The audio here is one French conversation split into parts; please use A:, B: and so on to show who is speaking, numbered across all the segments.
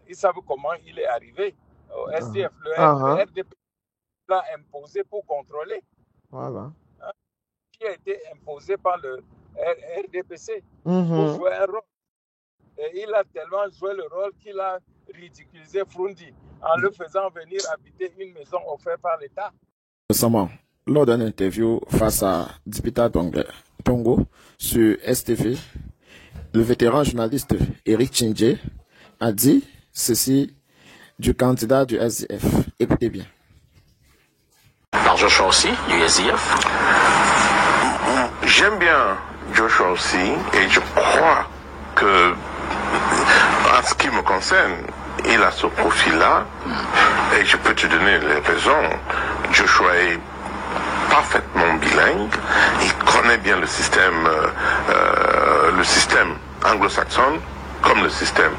A: Ils savent comment il est arrivé au SDF. Le RDP l'a imposé pour contrôler.
B: Voilà.
A: Qui a été imposé par le RDPC pour jouer un rôle. Et il a tellement joué le rôle qu'il a ridiculisé Frundi en le faisant venir habiter une maison offerte par l'État.
C: Récemment, lors d'une interview face à Dipita Tongo sur STV, le vétéran journaliste Eric Tchindje a dit ceci du candidat du SDF. Écoutez bien.
D: Par Joshua aussi, du SDF.
E: J'aime bien Joshua aussi et je crois que, en ce qui me concerne, il a ce profil-là et je peux te donner les raisons. Joshua est parfaitement bilingue, il connaît bien le système anglo-saxon comme le système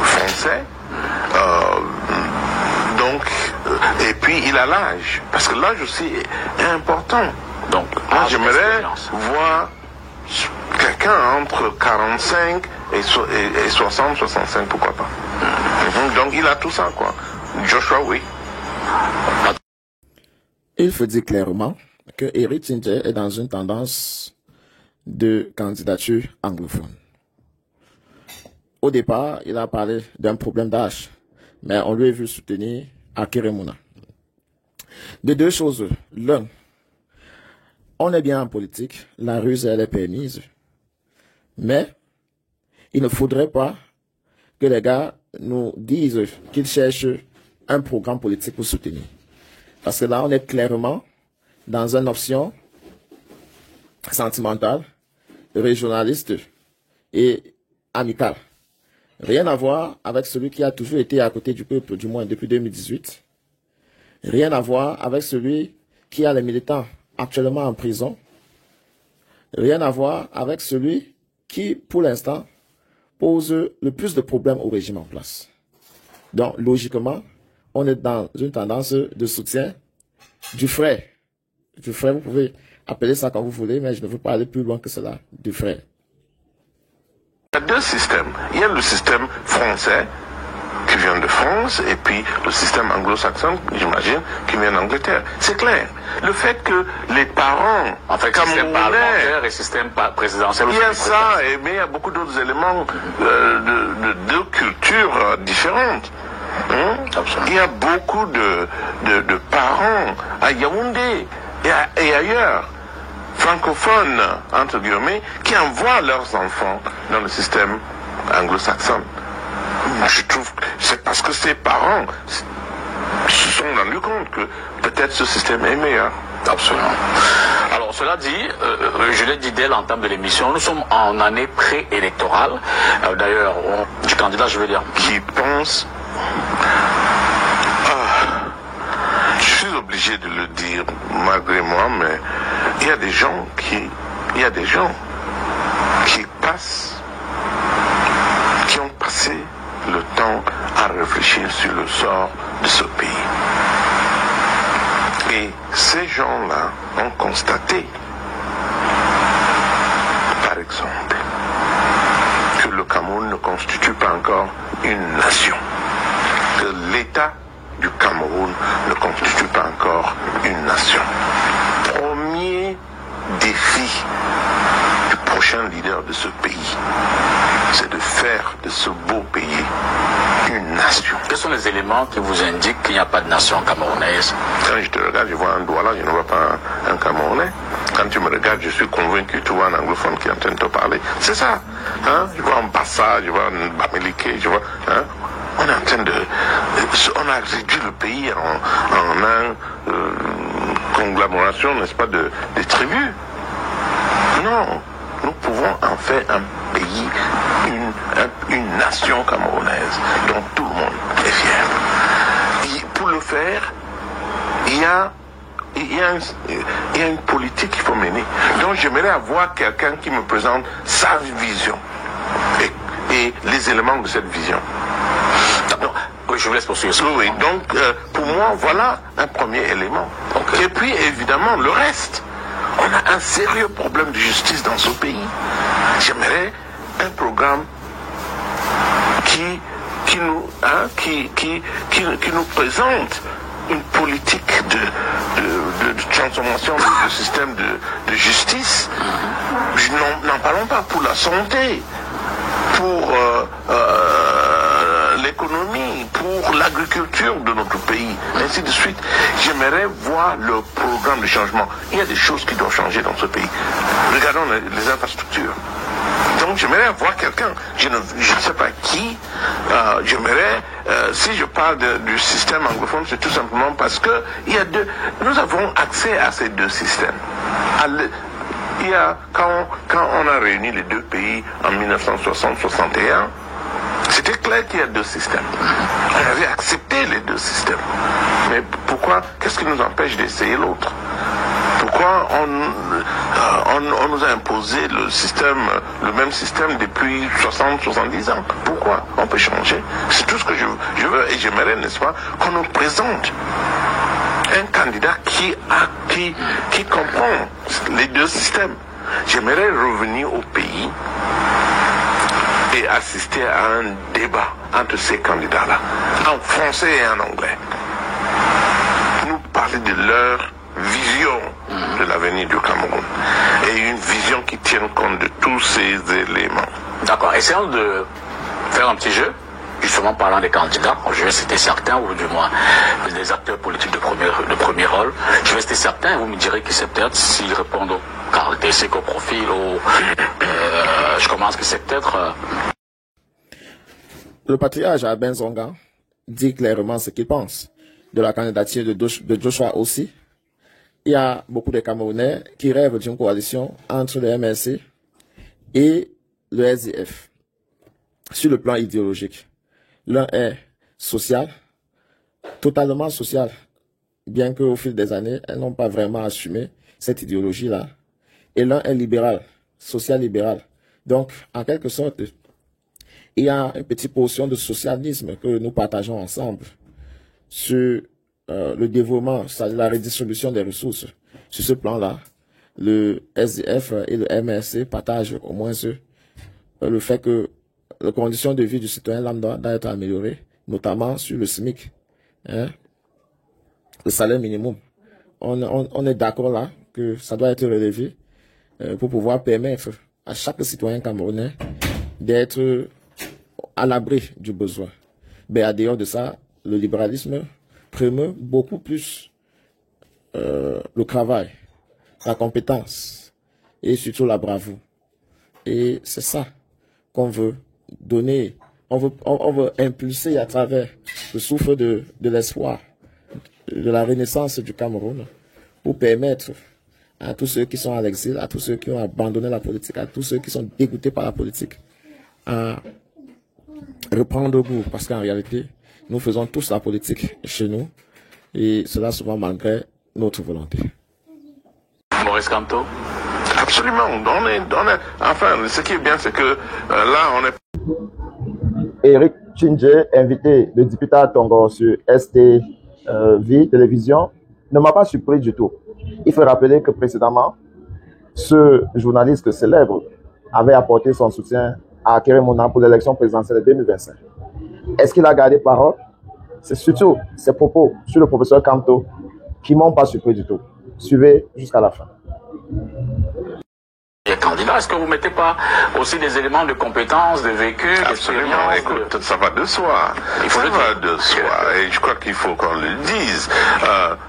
E: français. Et puis il a l'âge, parce que l'âge aussi est important. Donc, moi j'aimerais voir quelqu'un entre 45 et 60, 65, pourquoi pas. Donc il a tout ça, quoi. Joshua, oui.
C: Il faut dire clairement que Eric Tchindje est dans une tendance de candidature anglophone. Au départ, il a parlé d'un problème d'âge, mais on lui a vu soutenir Akérémouna. De deux choses. L'un, on est bien en politique, la ruse elle est permise, mais il ne faudrait pas que les gars nous disent qu'ils cherchent un programme politique pour soutenir. Parce que là, on est clairement dans une option sentimentale, régionaliste et amicale. Rien à voir avec celui qui a toujours été à côté du peuple, du moins depuis 2018. Rien à voir avec celui qui a les militants actuellement en prison. Rien à voir avec celui qui, pour l'instant, pose le plus de problèmes au régime en place. Donc, logiquement, on est dans une tendance de soutien du frère. Du frère, vous pouvez appeler ça comme vous voulez, mais je ne veux pas aller plus loin que cela. Du frère.
E: Il y a deux systèmes. Il y a le système français qui vient de France et puis le système anglo-saxon, j'imagine, qui vient d'Angleterre. C'est clair. Le fait que les parents
D: système parlementaire et système présidentiel.
E: Il y a ça, mais il y a beaucoup d'autres éléments de cultures différentes. Il y a beaucoup de parents à Yaoundé et ailleurs, francophones, entre guillemets, qui envoient leurs enfants dans le système anglo-saxon. Je trouve que c'est parce que ces parents se sont rendus compte que peut-être ce système est meilleur.
D: Absolument. Alors, cela dit, je l'ai dit dès l'entame de l'émission, nous sommes en année préélectorale. D'ailleurs, du candidat, je veux dire.
E: Qui pense... je suis obligé de le dire, malgré moi, mais il y a des gens qui ont passé le temps à réfléchir sur le sort de ce pays. Et ces gens-là ont constaté, par exemple, que le Cameroun ne constitue pas encore une nation, que l'État du Cameroun ne constitue pas encore une nation. Premier défi du prochain leader de ce pays, c'est de faire de ce beau pays une nation.
D: Quels sont les éléments qui vous indiquent qu'il n'y a pas de nation camerounaise?
E: Quand je te regarde, je vois un doigt là, je ne vois pas un Camerounais. Quand tu me regardes, je suis convaincu que tu vois un anglophone qui est en train de te parler. C'est ça. Je vois un Bassa, je vois un Bamileke, je vois... On est en train on a réduit le pays en une conglomération, n'est-ce pas, des tribus. Non, nous pouvons en faire un pays, une nation camerounaise dont tout le monde est fier. Et pour le faire, il y a une politique qu'il faut mener. Donc j'aimerais avoir quelqu'un qui me présente sa vision et les éléments de cette vision.
D: Oui, je vous laisse poursuivre.
E: Oui, donc pour moi, voilà un premier élément. Okay. Et puis évidemment, le reste. On a un sérieux problème de justice dans ce pays. J'aimerais un programme qui qui nous présente une politique de transformation du système de justice. N'en parlons pas pour la santé, pour l'économie, pour l'agriculture de notre pays, ainsi de suite. J'aimerais voir le programme de changement. Il y a des choses qui doivent changer dans ce pays. Regardons les infrastructures. Donc j'aimerais voir quelqu'un, je ne sais pas qui, j'aimerais, si je parle du système anglophone, c'est tout simplement parce que nous avons accès à ces deux systèmes. Quand on a réuni les deux pays en 1960-61, c'était clair qu'il y a deux systèmes. On avait accepté les deux systèmes. Mais pourquoi, qu'est-ce qui nous empêche d'essayer l'autre? Pourquoi on nous a imposé le même système depuis 60-70 ans? Pourquoi? On peut changer. C'est tout ce que je veux et j'aimerais, n'est-ce pas, qu'on nous présente un candidat qui comprend les deux systèmes. J'aimerais revenir au pays et assister à un débat entre ces candidats-là, en français et en anglais. Nous parler de leur vision de l'avenir du Cameroun et une vision qui tienne compte de tous ces éléments.
D: D'accord. Essayons de faire un petit jeu, justement parlant des candidats. Je vais citer certains, ou du moins des acteurs politiques de premier rôle. Je vais citer certains et vous me direz qui c'est peut-être s'ils répondent aux caractéristiques, au profil, je commence que c'est peut-être...
C: Le patriarche Albin Zonga dit clairement ce qu'il pense de la candidature de Joshua aussi. Il y a beaucoup de Camerounais qui rêvent d'une coalition entre le MLC et le SDF sur le plan idéologique. L'un est social, totalement social, bien qu'au fil des années, elles n'ont pas vraiment assumé cette idéologie-là. Et l'un est libéral, social-libéral. Donc, en quelque sorte, il y a une petite portion de socialisme que nous partageons ensemble sur le développement, c'est-à-dire la redistribution des ressources. Sur ce plan-là, le SDF et le MRC partagent au moins le fait que les conditions de vie du citoyen lambda doivent être améliorées, notamment sur le SMIC, le salaire minimum. On est d'accord là que ça doit être relevé pour pouvoir permettre à chaque citoyen camerounais d'être à l'abri du besoin. Mais à dehors de ça, le libéralisme promeut beaucoup plus le travail, la compétence et surtout la bravoure. Et c'est ça qu'on veut donner, on veut impulser à travers le souffle de l'espoir, de la renaissance du Cameroun, pour permettre à tous ceux qui sont à l'exil, à tous ceux qui ont abandonné la politique, à tous ceux qui sont dégoûtés par la politique, à reprendre goût. Parce qu'en réalité, nous faisons tous la politique chez nous, et cela souvent malgré notre volonté.
D: Maurice Kamto?
E: Absolument. Enfin, ce qui est bien, c'est que là, on est...
C: Eric Tchindje, invité de Dipita Tongo sur STV Télévision, ne m'a pas surpris du tout. Il faut rappeler que précédemment, ce journaliste célèbre avait apporté son soutien à Kérémouna pour l'élection présidentielle de 2025. Est-ce qu'il a gardé parole? C'est surtout ses propos sur le professeur Kamto qui ne m'ont pas surpris du tout. Suivez jusqu'à la fin.
D: Les candidats, est-ce que vous ne mettez pas aussi des éléments de compétences, de vécu,
E: Absolument, écoute, ça va de soi. Ça va de soi. Et je crois qu'il faut qu'on le dise.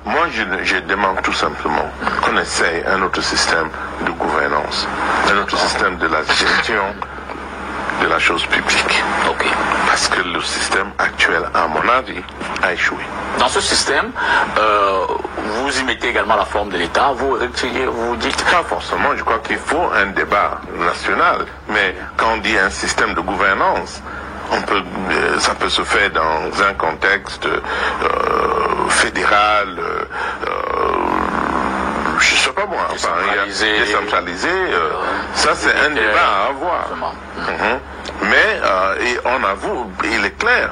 E: Moi, je demande tout simplement qu'on essaye un autre système de gouvernance, un autre système de la gestion de la chose publique.
D: Ok.
E: Parce que le système actuel, à mon avis, a échoué.
D: Dans ce système, vous y mettez également la forme de l'État, vous dites...
E: Pas forcément, je crois qu'il faut un débat national, mais quand on dit un système de gouvernance, ça peut se faire dans un contexte fédéral, je ne sais pas moi, décentralisé, ça c'est un débat à avoir. Mais, et on avoue, il est clair